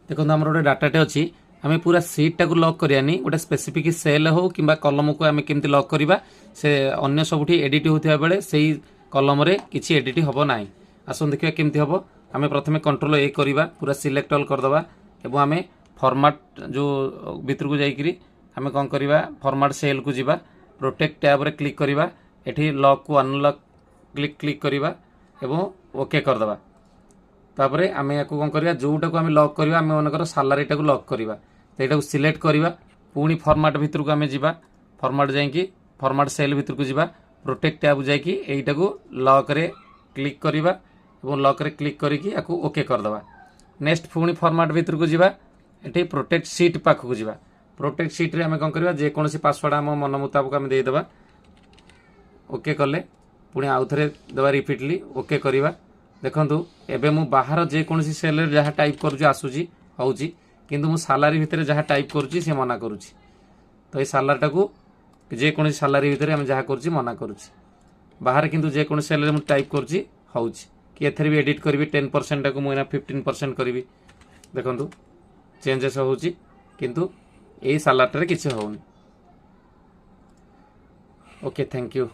देखो आम गोटे डाटाटे अच्छी आम पूरा सीट टाक लक करानी गोटे स्पेसिफिक सेल हो कि कलम को आम केमती लक करवा से अन्य सबुठी एडिट होता बेले से कलम किसी एडिट हम ना। आसन देखिए केमती हम आम प्रथम कंट्रोल ए करवा पूरा सिलेक्ट ऑल करदे और आम फॉर्मेट जो भितर को जाकि आम कौन करवा फॉर्मेट सेल को जीवा प्रोटेक्ट टैब रे क्लिक करवा एठी लॉक को अनलॉक क्लिक करवा एवं ओके करदे तापर आम या कौन करवा जोटा को आम लक करवा आम मनकर सालारी टाक लक करवा तो यहाँ सिलेक्ट करवा पुणी फॉर्मेट भितर को आम जीवा फॉर्मेट जाकि फॉर्मेट सेल भितर को जीवा प्रोटेक्ट टैब जाकि एटा को लॉक रे क्लिक करवा और लॉक रे क्लिक करके ओके करदे नेक्स्ट पुणी फॉर्मेट भितर को जीवा ये प्रोटेक्ट सीट पाखक जीवा प्रोटेक्ट सीट रे आम कौन करवा जेकोसी पासवर्ड आम मन मुताबिक आम देदेबा ओके कले पुणी आउ थे देवा रिपीटली ओके करवा देखु एबे मु बाहर जेकोसी सेल जहाँ टाइप करुँच आसूची होउची किंतु मु सालारी भितर जहाँ टाइप करुँची से मना करुँची तो ये सालारीटा को जेकोसी सालारी भितर आम जहाँ करुँची मना करुँची बाहर किंतु जेकोसी सेल मु टाइप करुँची होउची कि एथरे भी एडिट करी 10% टाक मुझे 15% करी देखु चेंजेस होउची किंतु यही सालारटारे किसी होउनी। Okay thank you.